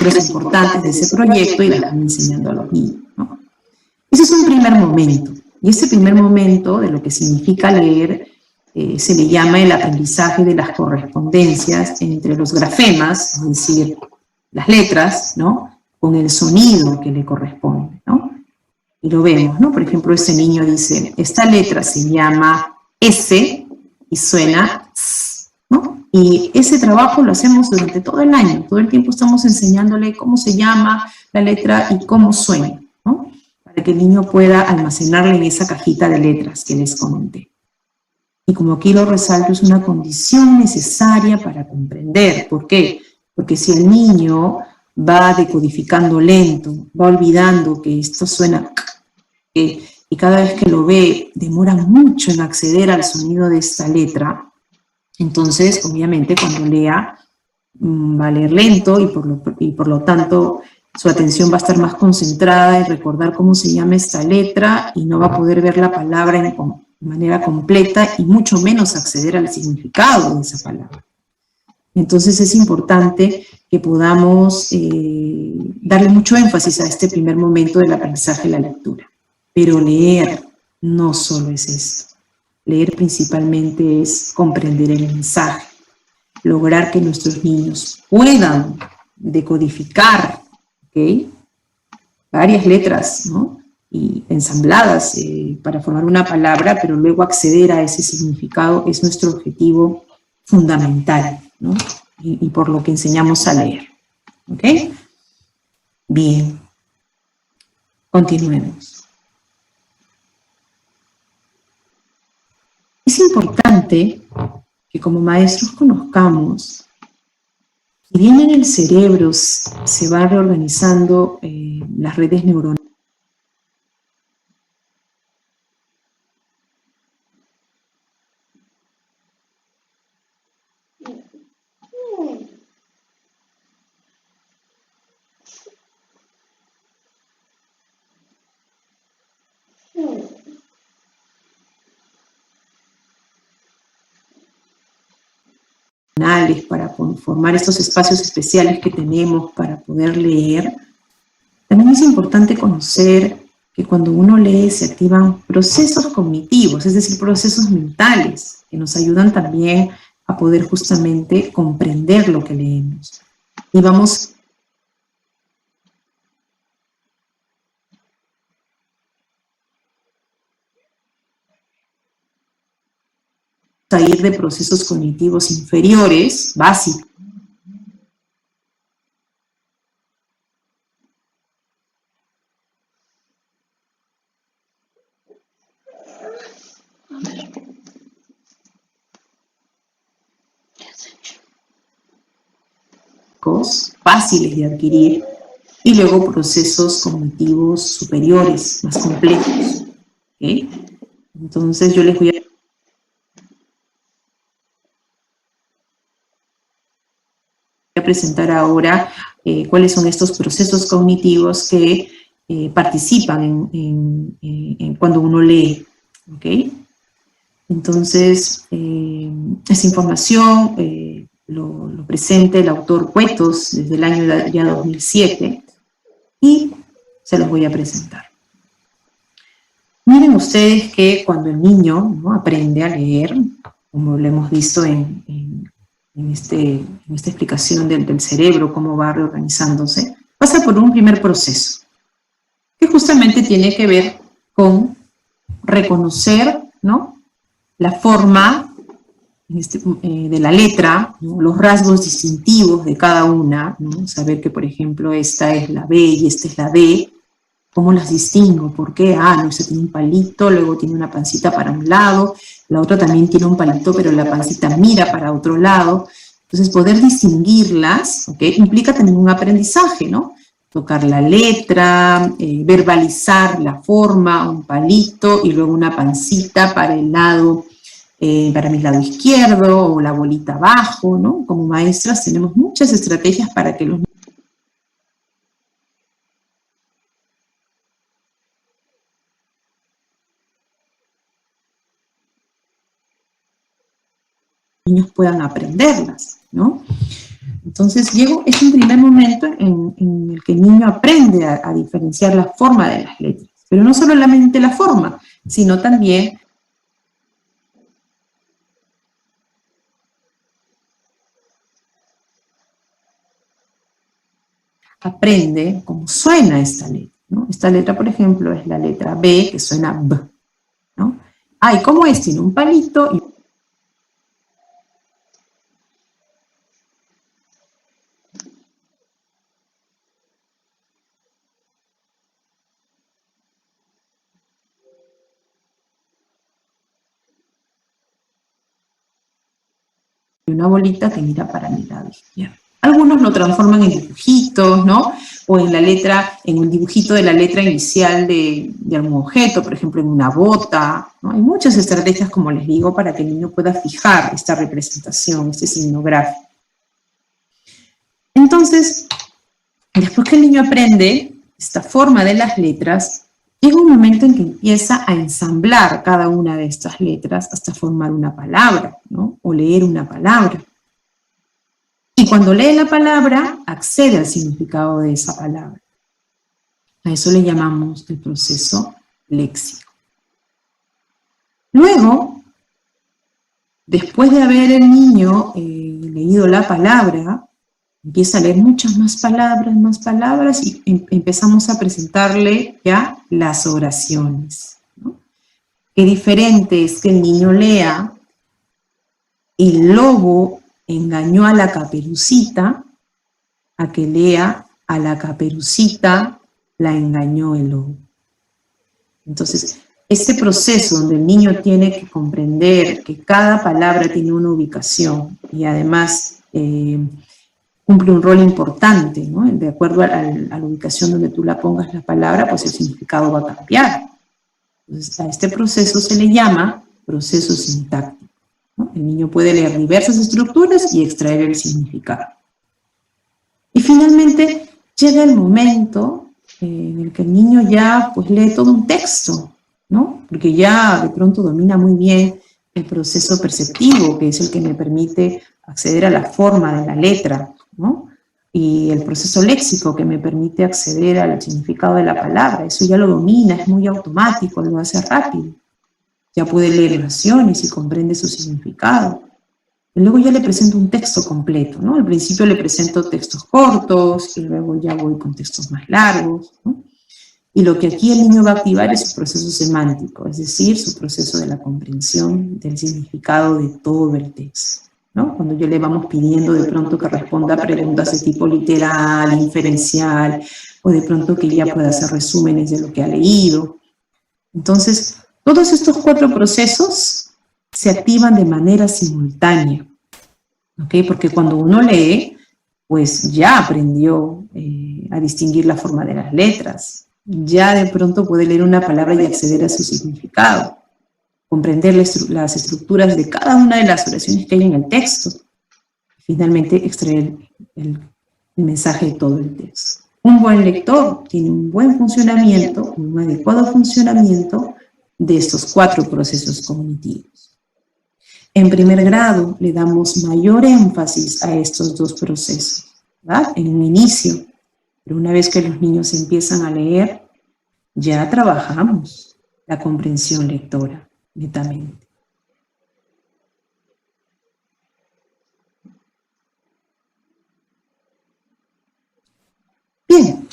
letras importantes de ese proyecto y las van enseñando a los niños, ¿no? Ese es un primer momento. Y ese primer momento de lo que significa leer se le llama el aprendizaje de las correspondencias entre los grafemas, es decir, las letras, ¿no?, con el sonido que le corresponde, ¿no? Y lo vemos, ¿no? Por ejemplo, ese niño dice, esta letra se llama S y suena S, ¿no? Y ese trabajo lo hacemos durante todo el año, todo el tiempo estamos enseñándole cómo se llama la letra y cómo suena, ¿no?, para que el niño pueda almacenarla en esa cajita de letras que les comenté. Y como aquí lo resalto, es una condición necesaria para comprender. ¿Por qué? Porque si el niño va decodificando lento, va olvidando que esto suena y cada vez que lo ve demora mucho en acceder al sonido de esta letra, entonces obviamente cuando lea va a leer lento y por lo tanto su atención va a estar más concentrada en recordar cómo se llama esta letra y no va a poder ver la palabra de manera completa y mucho menos acceder al significado de esa palabra. Entonces es importante que podamos darle mucho énfasis a este primer momento del aprendizaje de la lectura. Pero leer no solo es esto. Leer principalmente es comprender el mensaje, lograr que nuestros niños puedan decodificar, ¿okay?, varias letras, ¿no?, y ensambladas para formar una palabra, pero luego acceder a ese significado es nuestro objetivo fundamental, ¿no?, y por lo que enseñamos a leer. ¿Ok? Bien. Continuemos. Es importante que como maestros conozcamos que bien en el cerebro se van reorganizando las redes neuronales. Para formar estos espacios especiales que tenemos para poder leer, también es importante conocer que cuando uno lee se activan procesos cognitivos, es decir, procesos mentales, que nos ayudan también a poder justamente comprender lo que leemos. Y vamos a ir de procesos cognitivos inferiores, básicos, fáciles de adquirir, y luego procesos cognitivos superiores, más complejos. ¿Okay? Entonces yo les voy a presentar ahora cuáles son estos procesos cognitivos que participan cuando uno lee. ¿Okay? Entonces, esa información lo presenta el autor Cuetos desde el año ya 2007 y se los voy a presentar. Miren ustedes que cuando el niño, ¿no?, aprende a leer, como lo hemos visto en esta explicación del cerebro, cómo va reorganizándose, pasa por un primer proceso, que justamente tiene que ver con reconocer, ¿no?, la forma de la letra, ¿no?, los rasgos distintivos de cada una, ¿no?, saber que, por ejemplo, esta es la B y esta es la D. ¿Cómo las distingo? ¿Por qué? Ah, no, esta tiene un palito, luego tiene una pancita para un lado, la otra también tiene un palito, pero la pancita mira para otro lado. Entonces, poder distinguirlas, ¿okay?, implica también un aprendizaje, ¿no? Tocar la letra, verbalizar la forma, un palito y luego una pancita para el lado, para mi lado izquierdo, o la bolita abajo, ¿no? Como maestras tenemos muchas estrategias para que los niños puedan aprenderlas, ¿no? Entonces, es un primer momento en el que el niño aprende a diferenciar la forma de las letras. Pero no solamente la forma, sino también aprende cómo suena esta letra, ¿no? Esta letra, por ejemplo, es la letra B, que suena B, ¿no? ¿Y cómo es? Tiene un palito y una bolita que mira para el lado izquierdo. Algunos lo transforman en dibujitos, ¿no? O en la letra, en un dibujito de la letra inicial de algún objeto, por ejemplo, en una bota, ¿no? Hay muchas estrategias, como les digo, para que el niño pueda fijar esta representación, este signo gráfico. Entonces, después que el niño aprende esta forma de las letras, llega un momento en que empieza a ensamblar cada una de estas letras hasta formar una palabra, ¿no? O leer una palabra. Y cuando lee la palabra, accede al significado de esa palabra. A eso le llamamos el proceso léxico. Luego, después de haber el niño leído la palabra, empieza a leer muchas más palabras y empezamos a presentarle ya las oraciones, ¿no? Qué diferente es que el niño lea: el lobo engañó a la caperucita, a que lea: a la caperucita la engañó el lobo. Entonces, ese proceso donde el niño tiene que comprender que cada palabra tiene una ubicación y además cumple un rol importante, ¿no? De acuerdo a la ubicación donde tú la pongas la palabra, pues el significado va a cambiar. Entonces, a este proceso se le llama proceso sintáctico, ¿no? El niño puede leer diversas estructuras y extraer el significado. Y finalmente llega el momento en el que el niño ya pues lee todo un texto, ¿no? Porque ya de pronto domina muy bien el proceso perceptivo, que es el que me permite acceder a la forma de la letra, ¿no? Y el proceso léxico, que me permite acceder al significado de la palabra. Eso ya lo domina, es muy automático, lo hace rápido. Ya puede leer oraciones y comprende su significado. Y luego ya le presento un texto completo, ¿no? Al principio le presento textos cortos y luego ya voy con textos más largos, ¿no? Y lo que aquí el niño va a activar es su proceso semántico, es decir, su proceso de la comprensión del significado de todo el texto, ¿no? Cuando yo le vamos pidiendo de pronto que responda a preguntas de tipo literal, inferencial, o de pronto que ella pueda hacer resúmenes de lo que ha leído. Entonces, todos estos 4 procesos se activan de manera simultánea, ¿ok? Porque cuando uno lee, pues ya aprendió a distinguir la forma de las letras, ya de pronto puede leer una palabra y acceder a su significado, comprender las estructuras de cada una de las oraciones que hay en el texto, y finalmente extraer el mensaje de todo el texto. Un buen lector tiene un buen funcionamiento, un adecuado funcionamiento de estos 4 procesos cognitivos. En primer grado le damos mayor énfasis a estos 2 procesos, ¿verdad? En un inicio, pero una vez que los niños empiezan a leer, ya trabajamos la comprensión lectora netamente. Bien,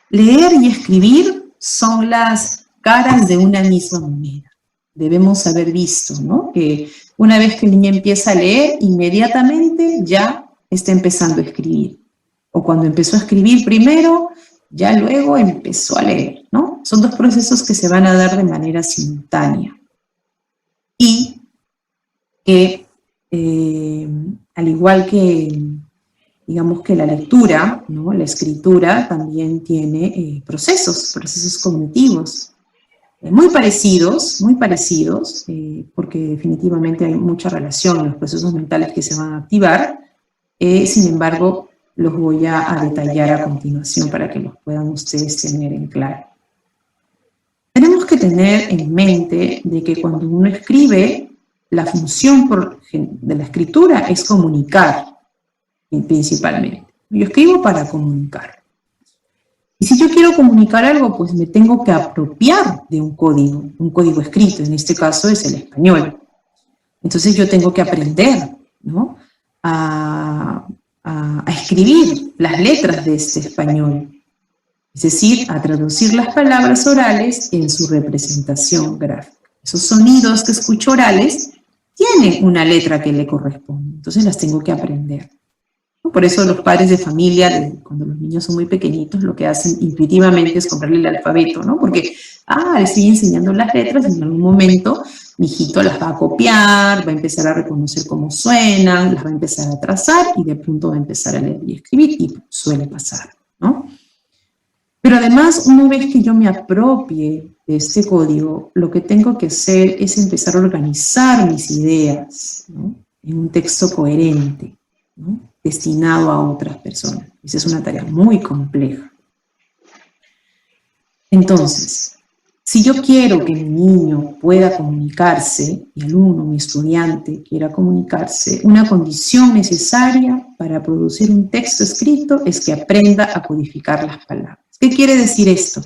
leer y escribir son las caras de una misma moneda. Debemos haber visto, ¿no? Que una vez que el niño empieza a leer, inmediatamente ya está empezando a escribir. O cuando empezó a escribir primero, ya luego empezó a leer, ¿no? Son 2 procesos que se van a dar de manera simultánea. Y que, al igual que, digamos que la lectura, ¿no? La escritura también tiene procesos cognitivos. Muy parecidos, porque definitivamente hay mucha relación en los procesos mentales que se van a activar. Sin embargo, los voy a detallar a continuación para que los puedan ustedes tener en claro. Tenemos que tener en mente de que cuando uno escribe, la función de la escritura es comunicar, principalmente. Yo escribo para comunicar. Y si yo quiero comunicar algo, pues me tengo que apropiar de un código escrito, en este caso es el español. Entonces yo tengo que aprender, ¿no?, a escribir las letras de este español, es decir, a traducir las palabras orales en su representación gráfica. Esos sonidos que escucho orales tienen una letra que le corresponde, entonces las tengo que aprender. Por eso los padres de familia, cuando los niños son muy pequeñitos, lo que hacen intuitivamente es comprarle el alfabeto, ¿no? Porque, le estoy enseñando las letras y en algún momento mi hijito las va a copiar, va a empezar a reconocer cómo suenan, las va a empezar a trazar y de pronto va a empezar a leer y escribir, y suele pasar, ¿no? Pero además, una vez que yo me apropie de este código, lo que tengo que hacer es empezar a organizar mis ideas, ¿no?, en un texto coherente, ¿no?, destinado a otras personas. Esa es una tarea muy compleja. Entonces, si yo quiero que mi niño pueda comunicarse, mi alumno, mi estudiante quiera comunicarse, una condición necesaria para producir un texto escrito es que aprenda a codificar las palabras. ¿Qué quiere decir esto?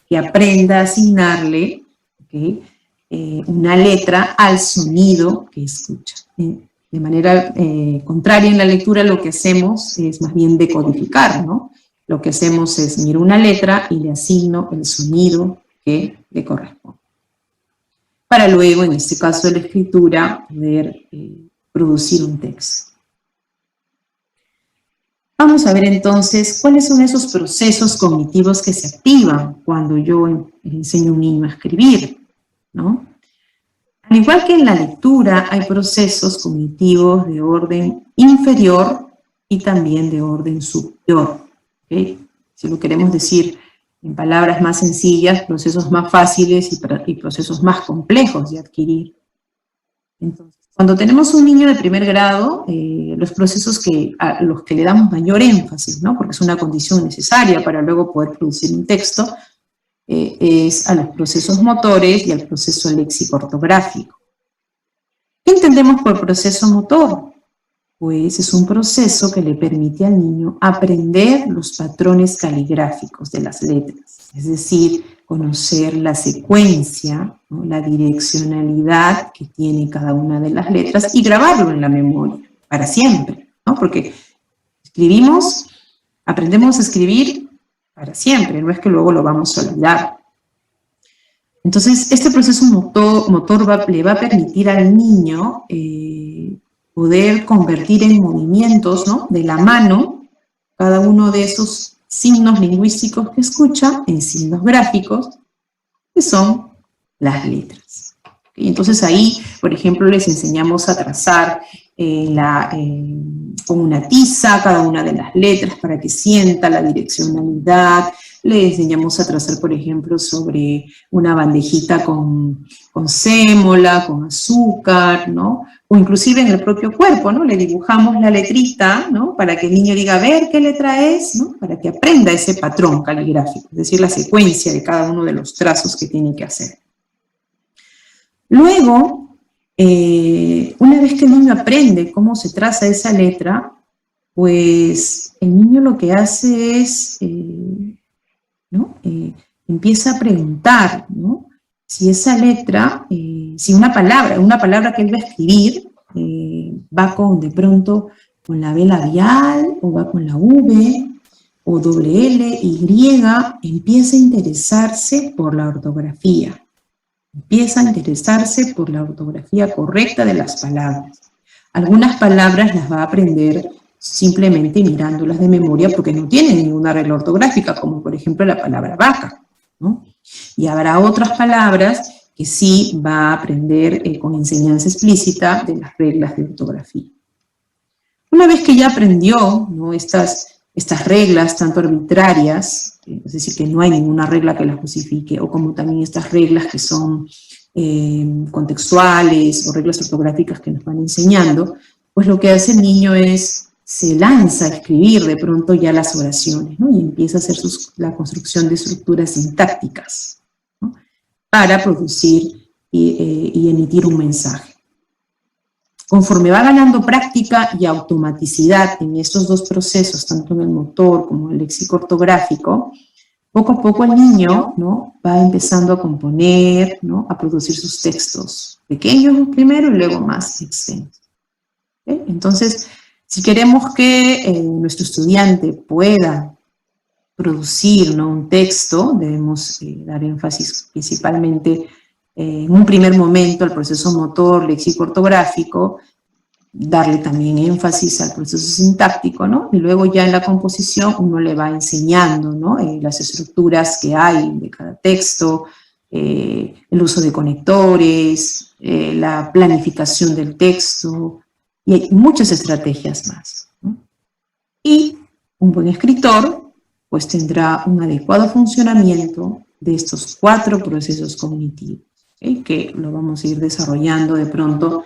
Que aprenda a asignarle, ¿okay?, una letra al sonido que escucha. De manera contraria en la lectura lo que hacemos es más bien decodificar, ¿no? Lo que hacemos es miro una letra y le asigno el sonido que le corresponde. Para luego, en este caso de la escritura, poder producir un texto. Vamos a ver entonces cuáles son esos procesos cognitivos que se activan cuando yo enseño a un niño a escribir, ¿no? Al igual que en la lectura, hay procesos cognitivos de orden inferior y también de orden superior, ¿okay? Si lo queremos decir en palabras más sencillas, procesos más fáciles y procesos más complejos de adquirir. Entonces, cuando tenemos un niño de primer grado, los procesos a los que le damos mayor énfasis, ¿no?, porque es una condición necesaria para luego poder producir un texto, es a los procesos motores y al proceso léxico-ortográfico. ¿Qué entendemos por proceso motor? Pues es un proceso que le permite al niño aprender los patrones caligráficos de las letras, es decir, conocer la secuencia, ¿no?, la direccionalidad que tiene cada una de las letras y grabarlo en la memoria para siempre, ¿no? Porque aprendemos a escribir para siempre, no es que luego lo vamos a olvidar. Entonces, este proceso motor le va a permitir al niño poder convertir en movimientos, ¿no?, de la mano cada uno de esos signos lingüísticos que escucha en signos gráficos, que son las letras. Y entonces ahí, por ejemplo, les enseñamos a trazar con una tiza cada una de las letras para que sienta la direccionalidad. Le enseñamos a trazar, por ejemplo, sobre una bandejita con sémola, con azúcar, ¿no? O inclusive en el propio cuerpo, ¿no? Le dibujamos la letrita, ¿no?, para que el niño diga, a ver, ¿qué letra es?, ¿no?, para que aprenda ese patrón caligráfico, es decir, la secuencia de cada uno de los trazos que tiene que hacer. Luego, una vez que el niño aprende cómo se traza esa letra, pues el niño lo que hace es, empieza a preguntar, ¿no?, si esa letra, si una palabra que él va a escribir, va de pronto con la B labial, o va con la V, o doble L, Y, empieza a interesarse por la ortografía. Empieza a interesarse por la ortografía correcta de las palabras. Algunas palabras las va a aprender simplemente mirándolas de memoria porque no tienen ninguna regla ortográfica, como por ejemplo la palabra vaca, ¿no? Y habrá otras palabras que sí va a aprender con enseñanza explícita de las reglas de ortografía. Una vez que ya aprendió, ¿no?, estas reglas tanto arbitrarias, es decir, que no hay ninguna regla que las justifique, o como también estas reglas que son contextuales o reglas ortográficas que nos van enseñando, pues lo que hace el niño es, se lanza a escribir de pronto ya las oraciones, ¿no?, y empieza a hacer la construcción de estructuras sintácticas, ¿no?, para producir y emitir un mensaje. Conforme va ganando práctica y automaticidad en estos dos procesos, tanto en el motor como en el léxico ortográfico, poco a poco el niño, ¿no?, va empezando a componer, ¿no?, a producir sus textos pequeños primero y luego más extensos. ¿Okay? Entonces, si queremos que nuestro estudiante pueda producir, ¿no?, un texto, debemos dar énfasis principalmente en un primer momento al proceso motor, léxico ortográfico, darle también énfasis al proceso sintáctico, ¿no? Y luego ya en la composición uno le va enseñando, ¿no?, las estructuras que hay de cada texto, el uso de conectores, la planificación del texto, y hay muchas estrategias más, ¿no? Y un buen escritor pues tendrá un adecuado funcionamiento de estos 4 procesos cognitivos, ¿okay?, que lo vamos a ir desarrollando de pronto,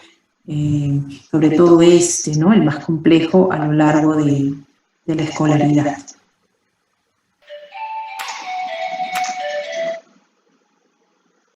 sobre todo ¿no?, el más complejo a lo largo de la escolaridad.